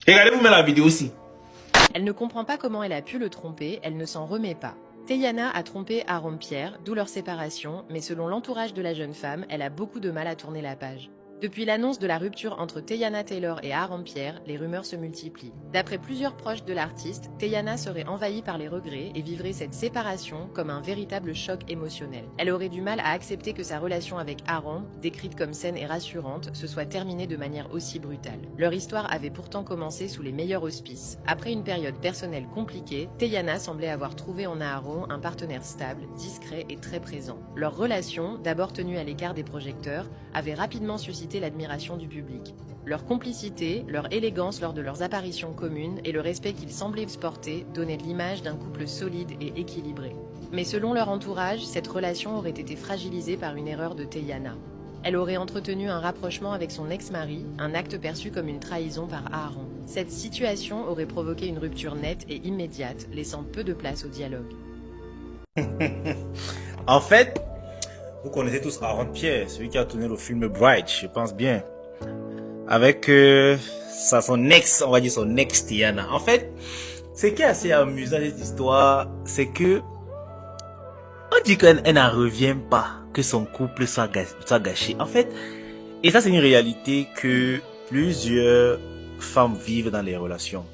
Regardez-vous même la vidéo aussi. Elle ne comprend pas comment elle a pu le tromper, elle ne s'en remet pas. Teyana a trompé Aaron Pierre, d'où leur séparation, mais selon l'entourage de la jeune femme, elle a beaucoup de mal à tourner la page. Depuis l'annonce de la rupture entre Teyana Taylor et Aaron Pierre, les rumeurs se multiplient. D'après plusieurs proches de l'artiste, Teyana serait envahie par les regrets et vivrait cette séparation comme un véritable choc émotionnel. Elle aurait du mal à accepter que sa relation avec Aaron, décrite comme saine et rassurante, se soit terminée de manière aussi brutale. Leur histoire avait pourtant commencé sous les meilleurs auspices. Après une période personnelle compliquée, Teyana semblait avoir trouvé en Aaron un partenaire stable, discret et très présent. Leur relation, d'abord tenue à l'écart des projecteurs, avait rapidement suscité l'admiration du public. Leur complicité, leur élégance lors de leurs apparitions communes et le respect qu'ils semblaient se porter donnaient l'image d'un couple solide et équilibré. Mais selon leur entourage, cette relation aurait été fragilisée par une erreur de Teyana. Elle aurait entretenu un rapprochement avec son ex-mari, un acte perçu comme une trahison par Aaron. Cette situation aurait provoqué une rupture nette et immédiate, laissant peu de place au dialogue. En fait, vous connaissez tous Aaron Pierre, celui qui a tourné le film Bright, je pense bien. Avec son ex, on va dire son ex Teyana. En fait, ce qui est assez amusant dans cette histoire, c'est que on dit qu'elle n'en revient pas que son couple soit gâché. En fait, et ça c'est une réalité que plusieurs femmes vivent dans les relations.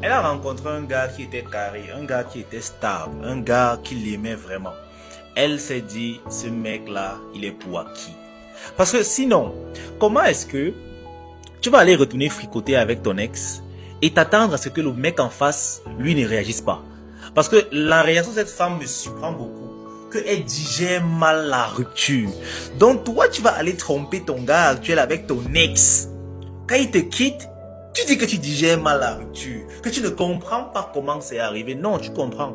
Elle a rencontré un gars qui était carré, un gars qui était stable, un gars qui l'aimait vraiment. Elle s'est dit, ce mec-là, il est pour acquis. Parce que sinon, comment est-ce que tu vas aller retourner fricoter avec ton ex et t'attendre à ce que le mec en face, lui, ne réagisse pas? Parce que la réaction de cette femme me surprend beaucoup. Qu'elle digère mal la rupture. Donc toi, tu vas aller tromper ton gars actuel avec ton ex. Quand il te quitte, tu dis que tu digères mal la rupture. Que tu ne comprends pas comment c'est arrivé. Non, tu comprends.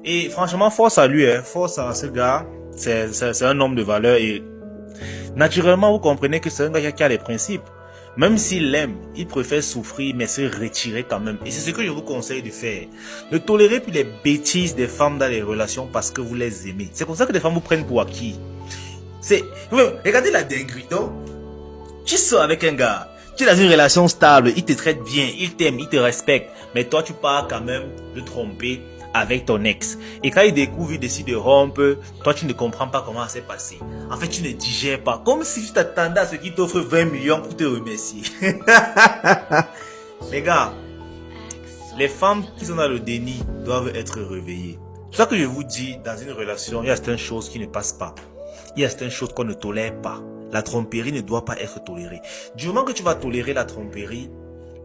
Et franchement, force à lui, force à ce gars. C'est un homme de valeur et naturellement, vous comprenez que c'est un gars qui a des principes. Même s'il l'aime, il préfère souffrir mais se retirer quand même. Et c'est ce que je vous conseille de faire. Ne tolérez plus les bêtises des femmes dans les relations parce que vous les aimez. C'est comme ça que les femmes vous prennent pour acquis. Regardez la dinguerie. Donc, tu sors avec un gars, tu es dans une relation stable, il te traite bien, il t'aime, il te respecte. Mais toi, tu pars quand même de tromper avec ton ex. Et quand il découvre, il décide de rompre, toi tu ne comprends pas comment ça s'est passé. En fait, tu ne digères pas. Comme si tu t'attendais à ce qu'il t'offre 20 millions pour te remercier. Les gars, les femmes qui sont dans le déni doivent être réveillées. C'est ça que je vous dis, dans une relation, il y a certaines choses qui ne passent pas. Il y a certaines choses qu'on ne tolère pas. La tromperie ne doit pas être tolérée. Du moment que tu vas tolérer la tromperie,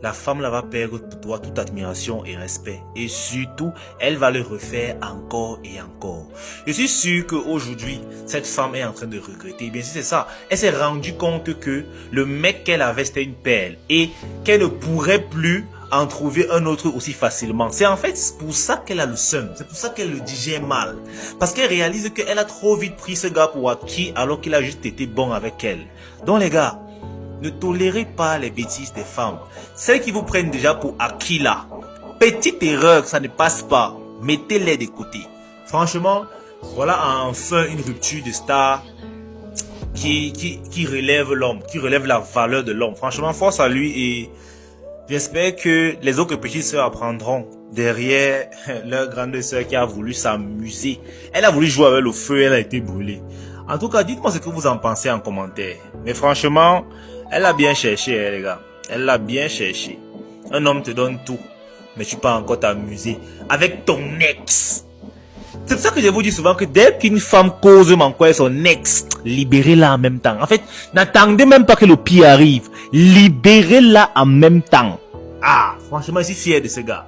la femme là va perdre pour toi toute admiration et respect. Et surtout, elle va le refaire encore et encore. Je suis sûr qu'aujourd'hui, cette femme est en train de regretter. Bien sûr, c'est ça. Elle s'est rendue compte que le mec qu'elle avait, c'était une perle. Et qu'elle ne pourrait plus en trouver un autre aussi facilement. C'est en fait pour ça qu'elle a le seum. C'est pour ça qu'elle le digère mal. Parce qu'elle réalise qu'elle a trop vite pris ce gars pour acquis alors qu'il a juste été bon avec elle. Donc les gars, ne tolérez pas les bêtises des femmes. Celles qui vous prennent déjà pour acquis là. Petite erreur, ça ne passe pas. Mettez-les de côté. Franchement, voilà enfin une rupture de star qui relève l'homme, qui relève la valeur de l'homme. Franchement, force à lui et j'espère que les autres petites sœurs apprendront derrière leur grande sœur qui a voulu s'amuser. Elle a voulu jouer avec le feu, elle a été brûlée. En tout cas, dites-moi ce que vous en pensez en commentaire. Mais franchement, elle a bien cherché, les gars. Elle l'a bien cherché. Un homme te donne tout, mais tu peux encore t'amuser avec ton ex. C'est pour ça que je vous dis souvent que dès qu'une femme cause manquer son ex, libérez-la en même temps. En fait, n'attendez même pas que le pire arrive. Libérez-la en même temps. Ah, franchement, je suis fier de ce gars.